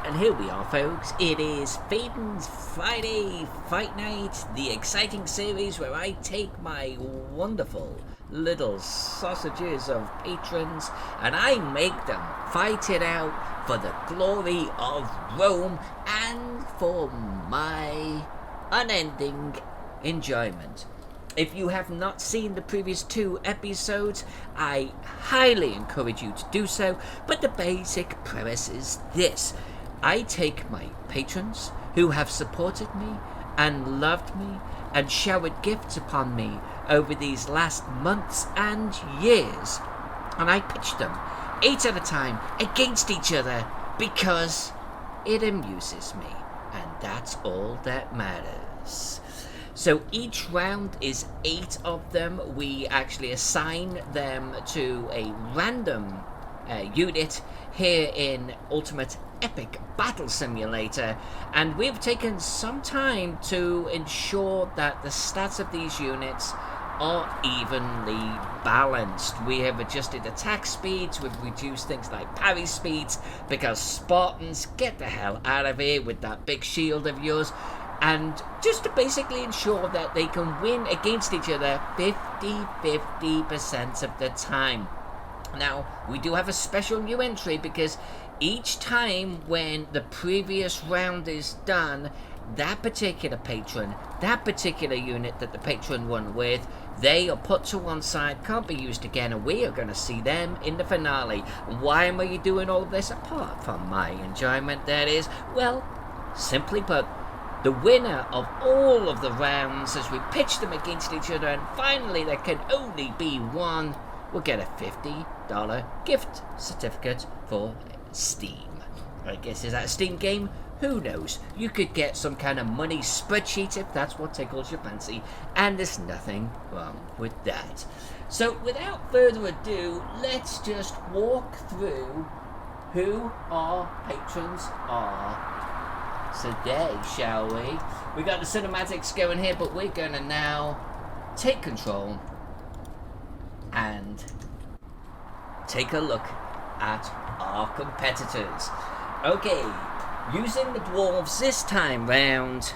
And here we are, folks. It is Faden's Friday Fight Night, the exciting series where I take my wonderful little sausages of patrons and I make them fight it out for the glory of Rome and for my unending enjoyment. If you have not seen the previous 2 episodes, I highly encourage you to do so, but the basic premise is this. I take my patrons who have supported me and loved me and showered gifts upon me over these last months and years, and I pitch them 8 at a time against each other because it amuses me, and that's all that matters. So each round is 8 of them. We actually assign them to a random unit here in Ultimate Epic Battle Simulator, and we've taken some time to ensure that the stats of these units are evenly balanced. We have adjusted attack speeds, we've reduced things like parry speeds, because Spartans, get the hell out of here with that big shield of yours, and just to basically ensure that they can win against each other 50% of the time. Now, we do have a special new entry because each time when the previous round is done, that particular patron, that particular unit that the patron won with, they are put to one side, can't be used again, and we are going to see them in the finale. Why am I doing all of this? Apart from my enjoyment, that is. Well, simply put, the winner of all of the rounds, as we pitch them against each other, and finally there can only be one, will get a $50 gift certificate for Steam. I guess, is that a Steam game? Who knows? You could get some kind of money spreadsheet if that's what tickles your fancy, and there's nothing wrong with that. So without further ado, let's just walk through who our patrons are today, shall we? We got the cinematics going here, but we're going to now take control and take a look at our competitors. Okay, using the dwarves this time round,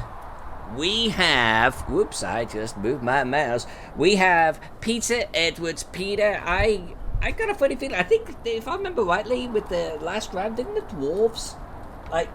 we have, whoops, I just moved my mouse. We have Peter Edwards. Peter, I got a funny feeling, I think if I remember rightly with the last round, didn't the dwarves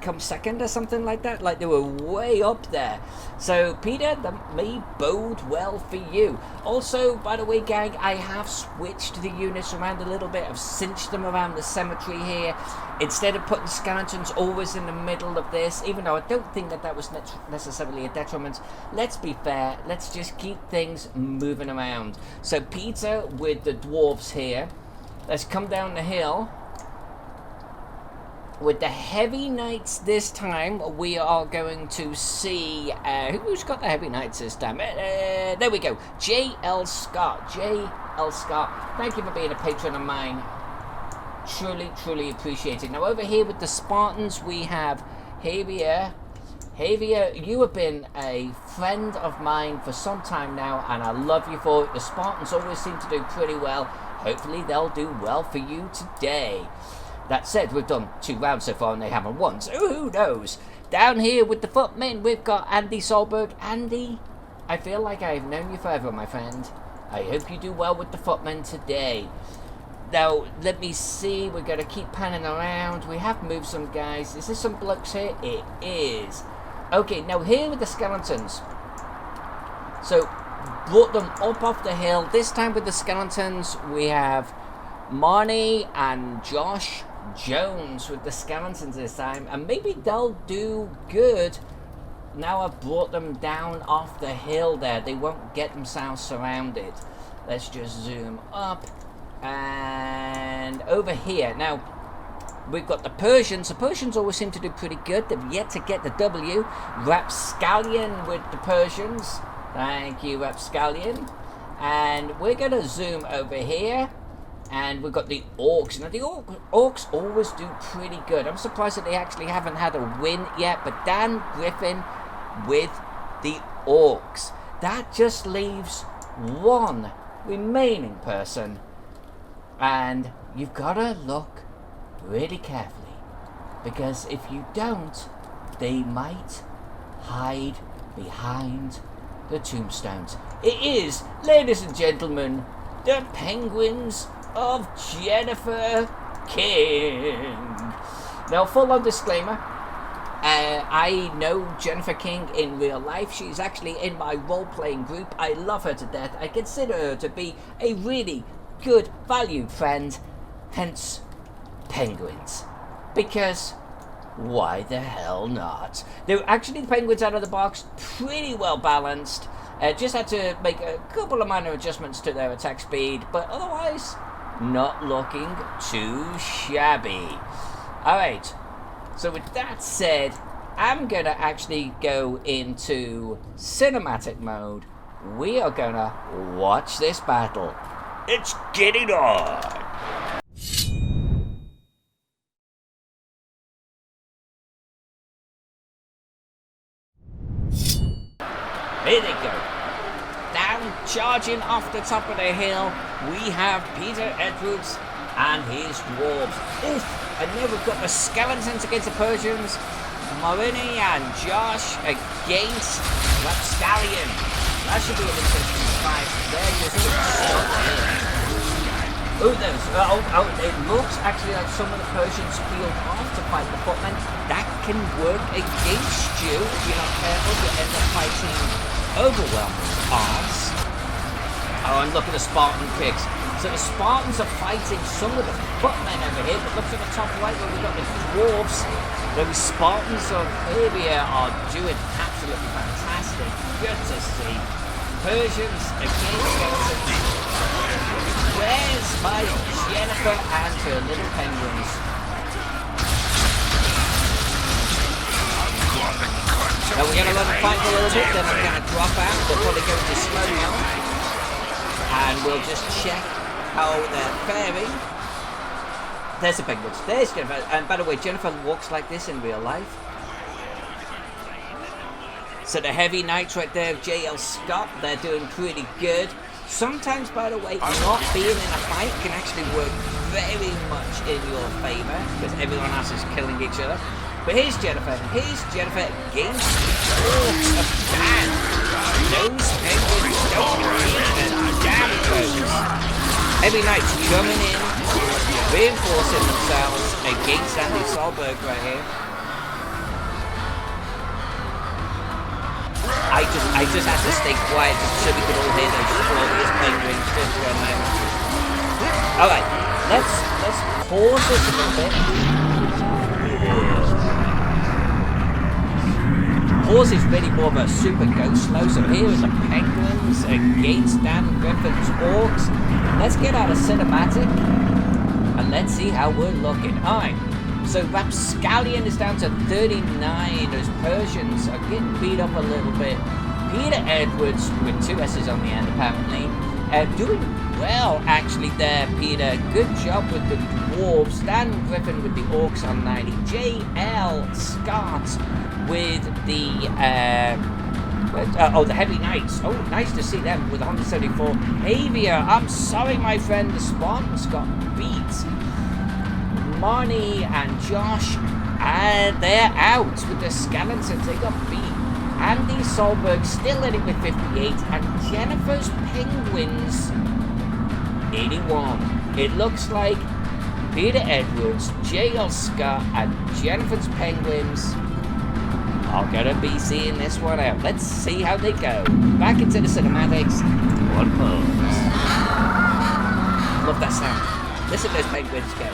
come second or something like that? Like they were way up there. So Peter, that may bode well for you. Also, by the way, gang, I have switched the units around a little bit. I've cinched them around the cemetery here. Instead of putting skeletons always in the middle of this, even though I don't think that was necessarily a detriment, let's be fair, let's just keep things moving around. So Peter with the dwarves here. Let's come down the hill. With the heavy knights this time, we are going to see who's got the heavy knights this time. There we go, J.L. Scott. J.L. Scott, thank you for being a patron of mine. Truly appreciate it. Now over here with the Spartans, we have Javier. Javier, you have been a friend of mine for some time now, and I love you for it. The Spartans always seem to do pretty well. Hopefully they'll do well for you today. That said, we've done 2 rounds so far and they haven't won, so who knows? Down here with the footmen, we've got Andy Solberg. Andy, I feel like I've known you forever, my friend. I hope you do well with the footmen today. Now, let me see, we're going to keep panning around. We have moved some guys. Is there some blokes here? It is. Okay, now here with the skeletons. So, brought them up off the hill. This time with the skeletons, we have Marnie and Josh Jones with the skeletons this time, and maybe they'll do good. Now I've brought them down off the hill there, they won't get themselves surrounded. Let's just zoom up and over here. Now we've got the Persians. The Persians always seem to do pretty good. They've yet to get the W. Rapscallion with the Persians. Thank you, Rapscallion. And we're going to zoom over here. And we've got the Orcs. Now, the Orcs always do pretty good. I'm surprised that they actually haven't had a win yet. But Dan Griffin with the Orcs. That just leaves one remaining person. And you've got to look really carefully. because if you don't, they might hide behind the tombstones. It is, ladies and gentlemen, the penguins of Jennifer King. Now, full-on disclaimer, I know Jennifer King in real life. She's actually in my role-playing group. I love her to death. I consider her to be a really good, valued friend. Hence, penguins. Because why the hell not? They're actually, the penguins out of the box, pretty well balanced. Just had to make a couple of minor adjustments to their attack speed, but otherwise, not looking too shabby. Alright, so with that said, I'm going to actually go into cinematic mode. We are going to watch this battle. It's getting on! Here they go. Down, charging off the top of the hill, we have Peter Edwards and his dwarves. Oof! And now we've got the skeletons against the Persians, Marini and Josh against Rapscallion. That should be an interesting fight. There you go. Oh, it looks actually like some of the Persians peeled off to fight the footmen. That can work against you if you're not careful. You end up fighting overwhelming odds. Oh, and look at the Spartan kicks. So the Spartans are fighting some of the footmen over here, but look at the top right where we've got the dwarves. Those Spartans of Arabia are doing absolutely fantastic. Good to see. Persians against skeletons. Where's my Jennifer and her little penguins? Now we're going to let them fight a little bit, then I'm going to drop out. They'll probably go into slow mo. And we'll just check how they're faring. There's the penguins. There's Jennifer. And by the way, Jennifer walks like this in real life. So the heavy knights right there of J.L. Scott, they're doing pretty good. Sometimes, by the way, not being in a fight can actually work very much in your favour, because everyone else is killing each other. But here's Jennifer against the orcs of Dan. Those penguins don't need a damn close. Heavy knights coming in, reinforcing themselves against Andy Solberg right here. I just had to stay quiet so we could all hear those glorious penguins just for a moment. Alright, let's pause this a little bit. Pause is really more of a super go slow, so here are the penguins against Dan Griffin's orcs. Let's get out of cinematic and let's see how we're looking. Alright. So Rapscallion is down to 39. Those Persians are getting beat up a little bit. Peter Edwards, with 2 S's on the end apparently, doing well actually there, Peter. Good job with the dwarves. Dan Griffin with the orcs on 90. J.L. Scott with the the heavy knights. Oh, nice to see them with 174. Avia, I'm sorry my friend, the Spartans got beat. Marnie and Josh, they're out with the skeletons. They got beat. Andy Solberg still in it with 58, and Jennifer's Penguins 81. It looks like Peter Edwards, J.L. Scott, and Jennifer's Penguins are gonna be seeing this one out. Let's see how they go. Back into the cinematics. One pose. Love that sound. Listen to those penguins go.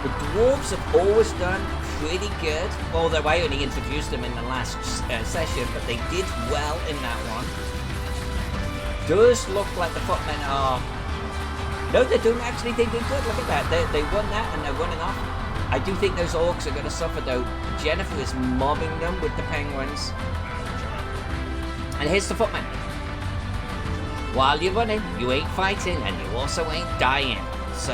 The dwarves have always done pretty good, although I only introduced them in the last session, but they did well in that one. Does look like the footmen are... No, they don't actually, they did good, look at that. They won that and they're running off. I do think those orcs are going to suffer though. Jennifer is mobbing them with the penguins. And here's the footmen. While you're running, you ain't fighting and you also ain't dying. So,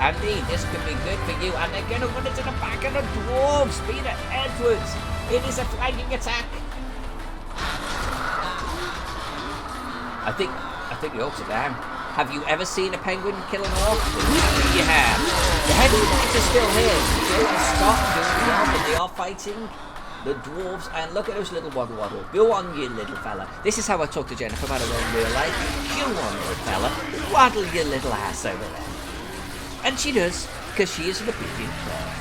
Andy, this could be good for you. And they're going to run into the back of the dwarves. Peter Edwards. It is a flanking attack. I think the orcs are down. Have you ever seen a penguin kill an orc? You have. The heavy knights are still here. They don't stop doing well, but they are fighting the dwarves. And look at those little waddle. Go on, you little fella. This is how I talk to Jennifer about her own real life. Go on, little fella. Waddle your little ass over there. And she does, because she is an obedient bird.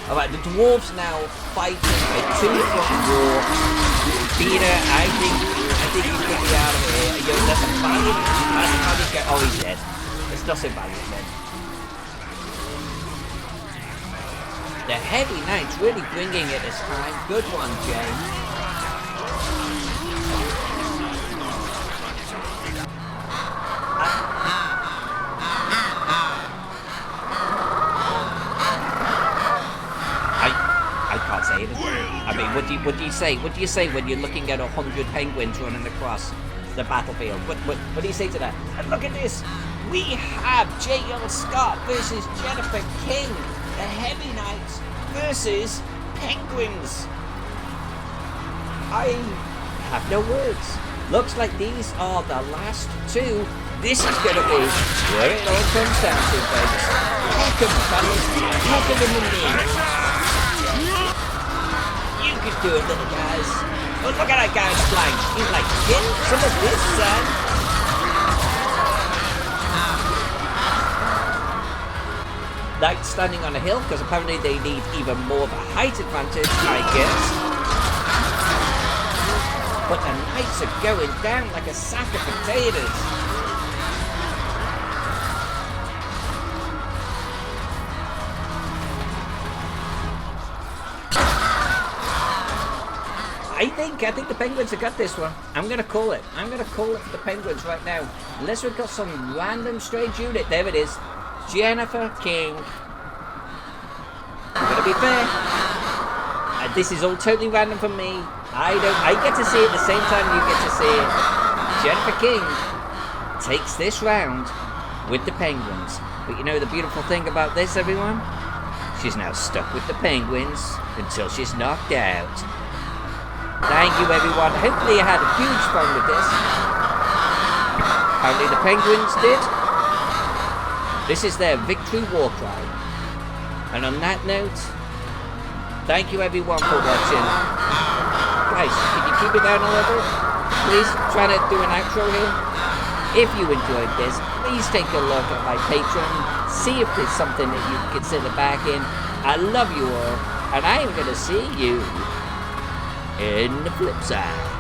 Alright, the dwarves now fighting a 2-front war. Peter, I think you could be out of here. Yo, that's a valiant. How did he get? Oh, he's dead. It's not so valiant then. The heavy knights really bringing it this time. Good one, Jay. I mean, what do you say? What do you say when you're looking at 100 penguins running across the battlefield? What do you say to that? And look at this. We have J.L. Scott versus Jennifer King. The Heavy Knights versus Penguins. I have no words. Looks like these are the last two. This is going to be where it all comes down to, folks. Heck 'em, fellas. Heck 'em in the knee. You can do it, little guys. Oh, look at that guy's flying. He's like, get some of this, son. Knights standing on a hill, because apparently they need even more of a height advantage, I guess. But the knights are going down like a sack of potatoes. I think the Penguins have got this one. I'm going to call it. I'm going to call it for the Penguins right now. Unless we've got some random strange unit. There it is. Jennifer King. I'm going to be fair. This is all totally random for me. I get to see it the same time you get to see it. Jennifer King takes this round with the Penguins. But you know the beautiful thing about this, everyone? She's now stuck with the Penguins until she's knocked out. Thank you, everyone. Hopefully you had a huge fun with this. Apparently the Penguins did. This is their victory war cry. And on that note, thank you, everyone, for watching. Guys, can you keep it down a little? Please, trying to do an outro here. If you enjoyed this, please take a look at my Patreon. See if there's something that you consider backing. I love you all, and I am going to see you in the flip side.